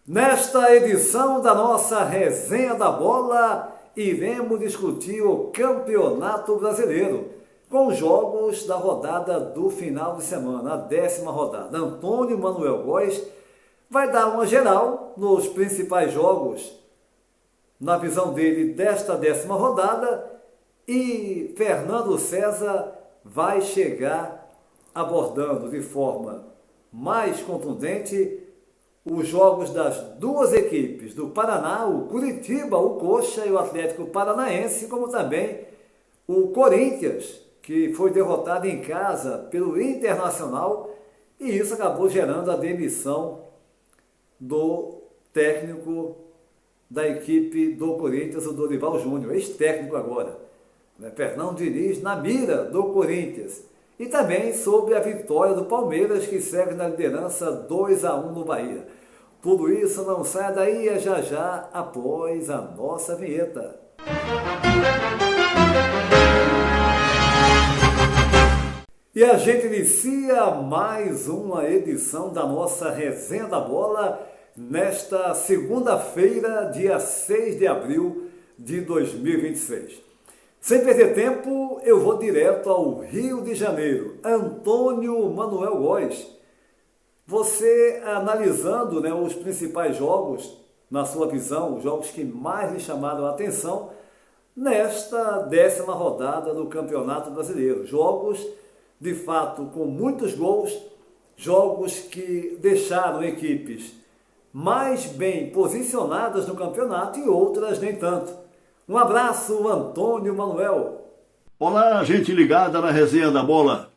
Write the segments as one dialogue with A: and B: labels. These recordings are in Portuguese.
A: Nesta edição da nossa Resenha da Bola, iremos discutir o Campeonato Brasileiro, com os jogos da rodada do final de semana, a 10ª rodada. Antônio Manuel Góes vai dar uma geral nos principais jogos, na visão dele, desta 10ª rodada, e Fernando César vai chegar abordando de forma mais contundente os jogos das duas equipes do Paraná, o Curitiba, o Coxa e o Atlético Paranaense, como também o Corinthians, que foi derrotado em casa pelo Internacional, e isso acabou gerando a demissão do técnico da equipe do Corinthians, o Dorival Júnior, ex-técnico agora, Fernando Diniz, na mira do Corinthians. E também sobre a vitória do Palmeiras, que segue na liderança 2-1 no Bahia. Tudo isso não sai daí, é já após a nossa vinheta. E a gente inicia mais uma edição da nossa Resenha da Bola nesta segunda-feira, dia 6 de abril de 2026. Sem perder tempo, eu vou direto ao Rio de Janeiro. Antônio Manuel Góes, você analisando os principais jogos, na sua visão, os jogos que mais lhe chamaram a atenção, nesta 10ª rodada do Campeonato Brasileiro. Jogos, de fato, com muitos gols, jogos que deixaram equipes mais bem posicionadas no campeonato e outras nem tanto. Um abraço, Antônio Manuel.
B: Olá, gente ligada na Resenha da Bola.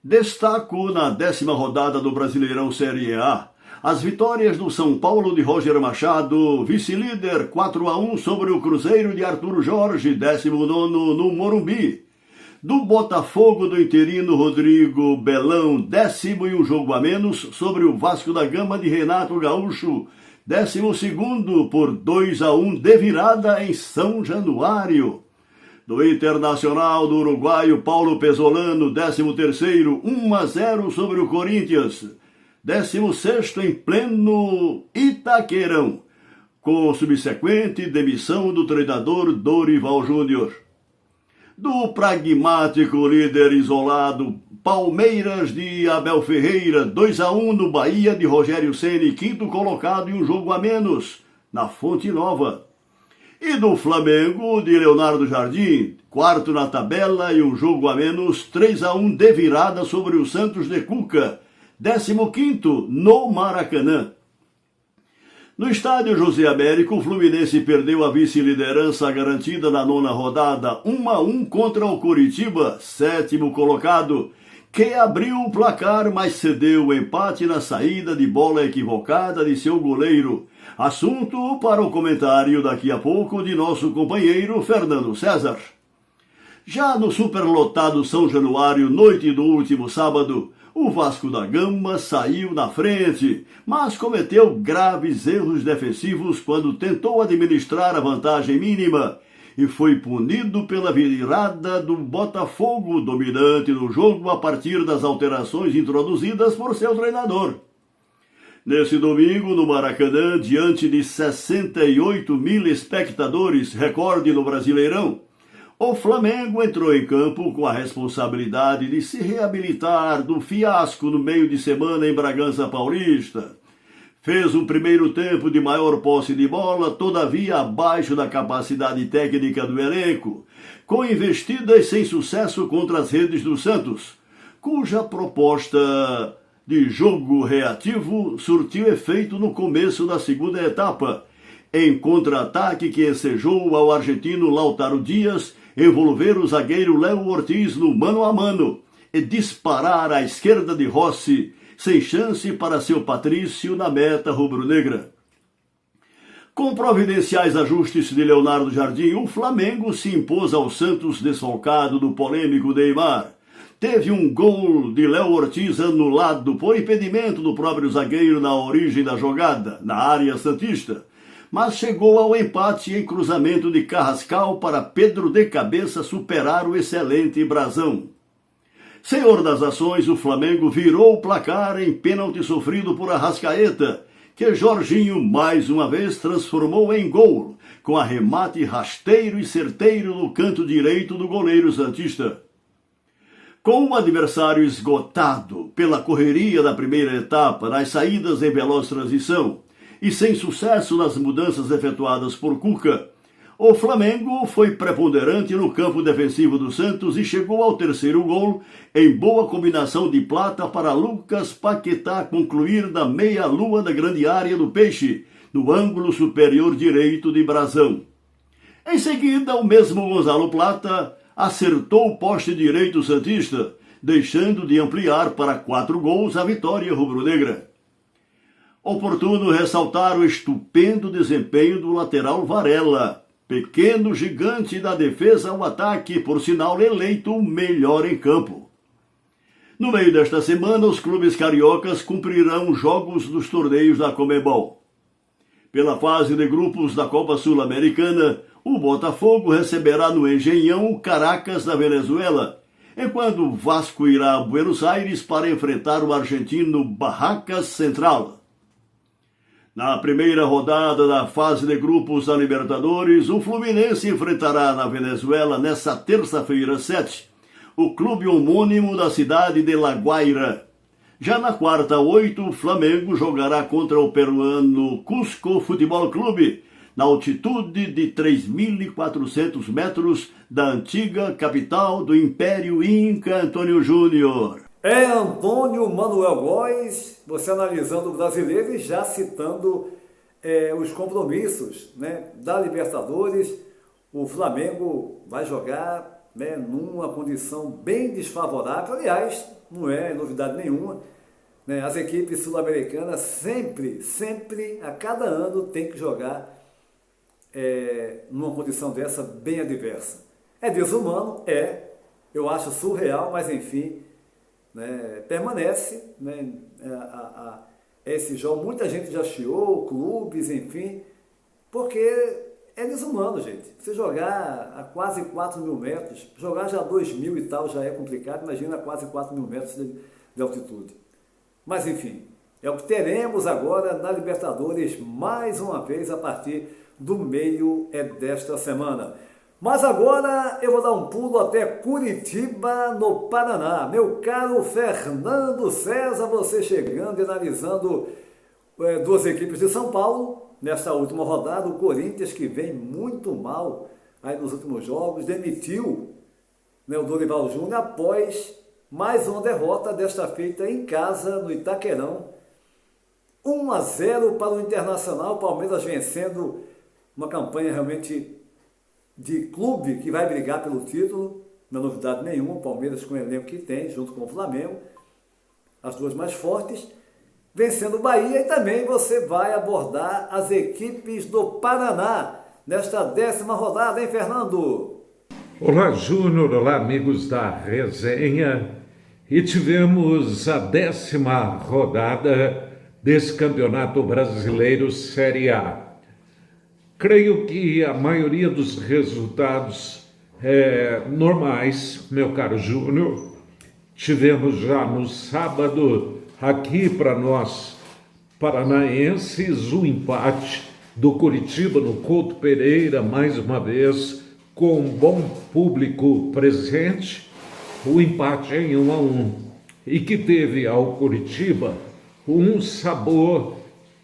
B: Destaco na 10ª rodada do Brasileirão Série A as vitórias do São Paulo de Roger Machado, vice-líder 4-1 sobre o Cruzeiro de Arturo Jorge, 19º no Morumbi. Do Botafogo do interino Rodrigo Belão, 10º e um jogo a menos, sobre o Vasco da Gama de Renato Gaúcho, 12º por 2-1 de virada em São Januário. Do Internacional do uruguaio Paulo Pesolano, 13º, 1-0 sobre o Corinthians, 16º em pleno Itaquerão, com subsequente demissão do treinador Dorival Júnior. Do pragmático líder isolado Palmeiras de Abel Ferreira, 2-1 no Bahia de Rogério Ceni, 5º colocado e um jogo a menos, na Fonte Nova. E do Flamengo de Leonardo Jardim, 4º na tabela e um jogo a menos, 3-1 de virada sobre o Santos de Cuca, 15º no Maracanã. No estádio José Américo, o Fluminense perdeu a vice-liderança garantida na 9ª rodada, 1-1 contra o Curitiba, 7º colocado, que abriu o placar, mas cedeu o empate na saída de bola equivocada de seu goleiro. Assunto para o comentário daqui a pouco de nosso companheiro Fernando César. Já no superlotado São Januário, noite do último sábado, o Vasco da Gama saiu na frente, mas cometeu graves erros defensivos quando tentou administrar a vantagem mínima e foi punido pela virada do Botafogo, dominante no jogo a partir das alterações introduzidas por seu treinador. Nesse domingo, no Maracanã, diante de 68 mil espectadores, recorde no Brasileirão, o Flamengo entrou em campo com a responsabilidade de se reabilitar do fiasco no meio de semana em Bragança Paulista. Fez um primeiro tempo de maior posse de bola, todavia abaixo da capacidade técnica do elenco, com investidas sem sucesso contra as redes do Santos, cuja proposta de jogo reativo surtiu efeito no começo da segunda etapa, em contra-ataque que ensejou ao argentino Lautaro Dias envolver o zagueiro Léo Ortiz no mano a mano e disparar à esquerda de Rossi, sem chance para seu Patrício na meta rubro-negra. Com providenciais ajustes de Leonardo Jardim, o Flamengo se impôs ao Santos desfalcado do polêmico Neymar. Teve um gol de Léo Ortiz anulado por impedimento do próprio zagueiro na origem da jogada, na área santista, mas chegou ao empate em cruzamento de Carrascal para Pedro de cabeça superar o excelente Brazão. Senhor das ações, o Flamengo virou o placar em pênalti sofrido por Arrascaeta, que Jorginho mais uma vez transformou em gol, com arremate rasteiro e certeiro no canto direito do goleiro santista. Com o adversário esgotado pela correria da primeira etapa, nas saídas em veloz transição e sem sucesso nas mudanças efetuadas por Cuca, o Flamengo foi preponderante no campo defensivo do Santos e chegou ao terceiro gol em boa combinação de plata para Lucas Paquetá concluir da meia-lua da grande área do Peixe, no ângulo superior direito de Brazão. Em seguida, o mesmo Gonzalo Plata acertou o poste direito santista, deixando de ampliar para 4 gols a vitória rubro-negra. Oportuno ressaltar o estupendo desempenho do lateral Varela, pequeno gigante da defesa ao ataque, por sinal eleito o melhor em campo. No meio desta semana, os clubes cariocas cumprirão jogos dos torneios da Conmebol. Pela fase de grupos da Copa Sul-Americana, o Botafogo receberá no Engenhão o Caracas da Venezuela, enquanto o Vasco irá a Buenos Aires para enfrentar o argentino Barracas Central. Na primeira rodada da fase de grupos da Libertadores, o Fluminense enfrentará na Venezuela, nesta terça-feira 7, o clube homônimo da cidade de La Guaira. Já na quarta 8, o Flamengo jogará contra o peruano Cusco Futebol Clube, na altitude de 3.400 metros da antiga capital do Império Inca, Antônio Júnior.
A: É Antônio Manuel Góes, você analisando o brasileiro e já citando os compromissos, né, da Libertadores. O Flamengo vai jogar, né, numa condição bem desfavorável, aliás, não é novidade nenhuma, né, as equipes sul-americanas sempre, a cada ano tem que jogar numa condição dessa bem adversa. É desumano, eu acho surreal, mas enfim, né, permanece, né, esse jogo. Muita gente já chiou, clubes, enfim, porque é desumano, gente. Você jogar a quase 4 mil metros, jogar já a 2.000 e tal já é complicado, imagina a quase 4 mil metros de altitude. Mas enfim, é o que teremos agora na Libertadores mais uma vez a partir do meio desta semana. Mas agora eu vou dar um pulo até Curitiba, no Paraná. Meu caro Fernando César, você chegando e analisando duas equipes de São Paulo. Nessa última rodada, o Corinthians, que vem muito mal aí nos últimos jogos, demitiu, né, o Dorival Júnior após mais uma derrota, desta feita em casa, no Itaquerão. 1-0 para o Internacional, o Palmeiras vencendo uma campanha realmente de clube que vai brigar pelo título, não é novidade nenhuma, o Palmeiras com o elenco que tem, junto com o Flamengo, as duas mais fortes, vencendo o Bahia. E também você vai abordar as equipes do Paraná nesta 10ª rodada, hein, Fernando?
C: Olá, Júnior, olá, amigos da resenha. E tivemos a 10ª rodada desse Campeonato Brasileiro Série A. Creio que a maioria dos resultados normais, meu caro Júnior. Tivemos já no sábado, aqui para nós paranaenses, o empate do Curitiba no Couto Pereira, mais uma vez, com um bom público presente, o empate em 1-1, e que teve ao Curitiba um sabor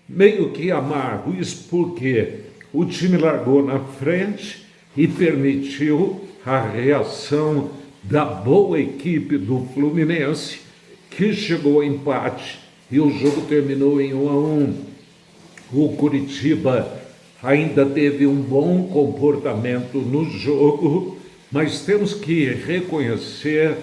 C: meio que amargo. Isso porque o time largou na frente e permitiu a reação da boa equipe do Fluminense, que chegou ao empate e o jogo terminou em 1-1. O Curitiba ainda teve um bom comportamento no jogo, mas temos que reconhecer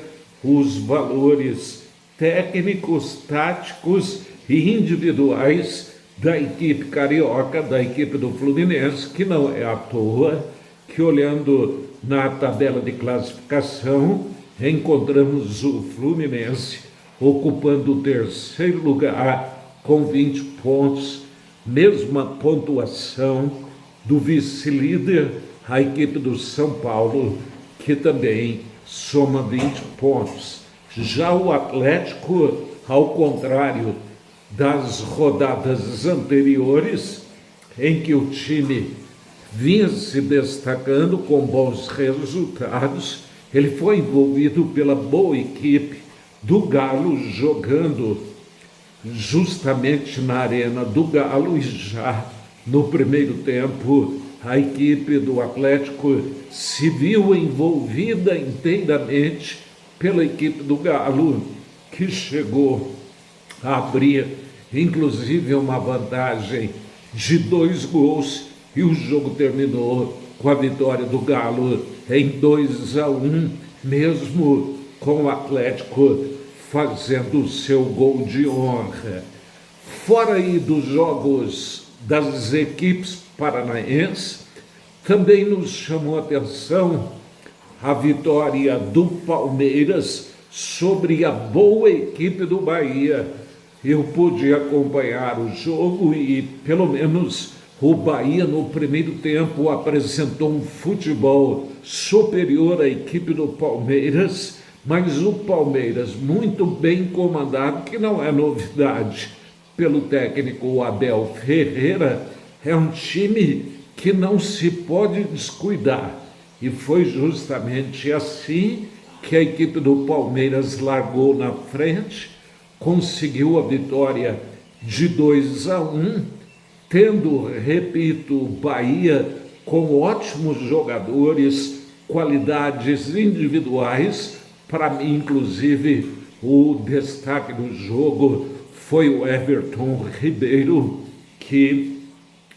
C: os valores técnicos, táticos e individuais da equipe carioca, da equipe do Fluminense, que não é à toa que, olhando na tabela de classificação, encontramos o Fluminense ocupando o terceiro lugar com 20 pontos, mesma pontuação do vice-líder, a equipe do São Paulo, que também soma 20 pontos. Já o Atlético, ao contrário das rodadas anteriores, em que o time vinha se destacando com bons resultados. Ele foi envolvido pela boa equipe do Galo, jogando justamente na arena do Galo, e já no primeiro tempo a equipe do Atlético se viu envolvida inteiramente pela equipe do Galo, que chegou a abrir inclusive uma vantagem de 2 gols, e o jogo terminou com a vitória do Galo em 2-1, mesmo com o Atlético fazendo o seu gol de honra. Fora aí dos jogos das equipes paranaenses, também nos chamou a atenção a vitória do Palmeiras sobre a boa equipe do Bahia. Eu pude acompanhar o jogo e, pelo menos, o Bahia no primeiro tempo apresentou um futebol superior à equipe do Palmeiras, mas o Palmeiras muito bem comandado, que não é novidade, pelo técnico Abel Ferreira, é um time que não se pode descuidar. E foi justamente assim que a equipe do Palmeiras largou na frente, conseguiu a vitória de 2-1, tendo, repito, Bahia com ótimos jogadores, qualidades individuais. Para mim, inclusive, o destaque do jogo foi o Everton Ribeiro, que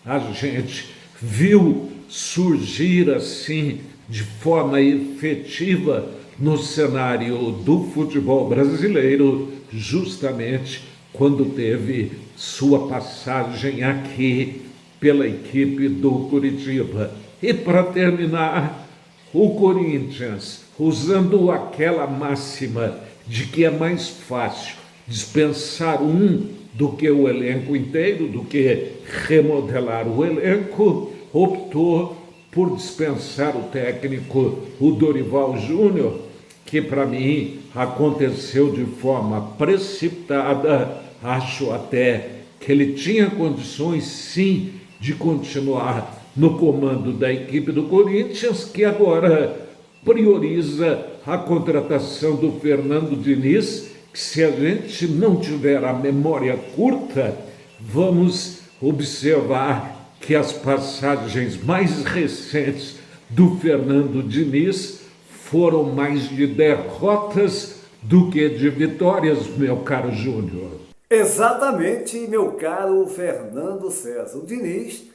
C: a gente viu surgir assim de forma efetiva no cenário do futebol brasileiro, justamente quando teve sua passagem aqui pela equipe do Curitiba. E para terminar, o Corinthians, usando aquela máxima de que é mais fácil dispensar um do que o elenco inteiro, do que remodelar o elenco, optou por dispensar o técnico, o Dorival Júnior, que para mim aconteceu de forma precipitada. Acho até que ele tinha condições sim de continuar no comando da equipe do Corinthians, que agora prioriza a contratação do Fernando Diniz, que, se a gente não tiver a memória curta, vamos observar que as passagens mais recentes do Fernando Diniz foram mais de derrotas do que de vitórias, meu caro Júnior.
A: Exatamente, meu caro Fernando César. O Diniz,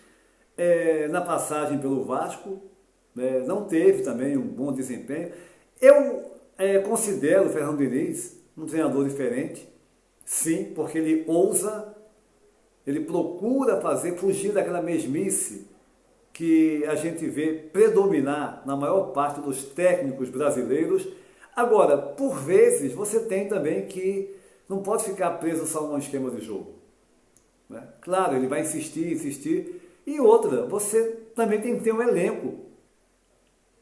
A: na passagem pelo Vasco, não teve também um bom desempenho. Eu considero o Fernando Diniz um treinador diferente, sim, porque ele ousa, ele procura fugir daquela mesmice que a gente vê predominar na maior parte dos técnicos brasileiros. Agora, por vezes, você tem também que não pode ficar preso só num esquema de jogo, né? Claro, ele vai insistir. E outra, você também tem que ter um elenco,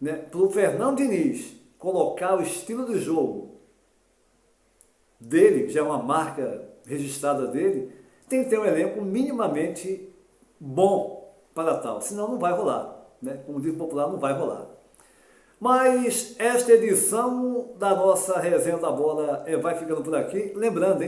A: né? Para o Fernando Diniz colocar o estilo de jogo dele, que já é uma marca registrada dele, tem que ter um elenco minimamente bom para tal, senão não vai rolar, né? Como diz o popular, não vai rolar. Mas esta edição da nossa Resenha da Bola vai ficando por aqui. Lembrando,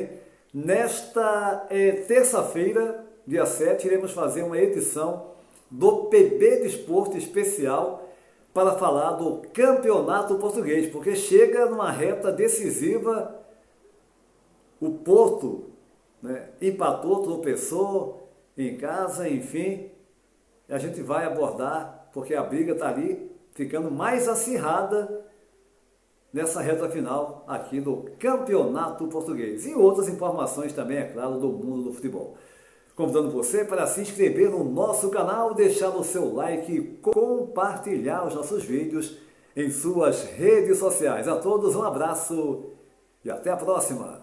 A: nesta terça-feira, dia 7, iremos fazer uma edição do PB Desporto especial para falar do Campeonato Português, porque chega numa reta decisiva. O Porto, né, empatou, tropeçou em casa, enfim, a gente vai abordar, porque a briga está ali ficando mais acirrada nessa reta final aqui do Campeonato Português. E outras informações também, é claro, do mundo do futebol. Convidando você para se inscrever no nosso canal, deixar o seu like e compartilhar os nossos vídeos em suas redes sociais. A todos um abraço e até a próxima!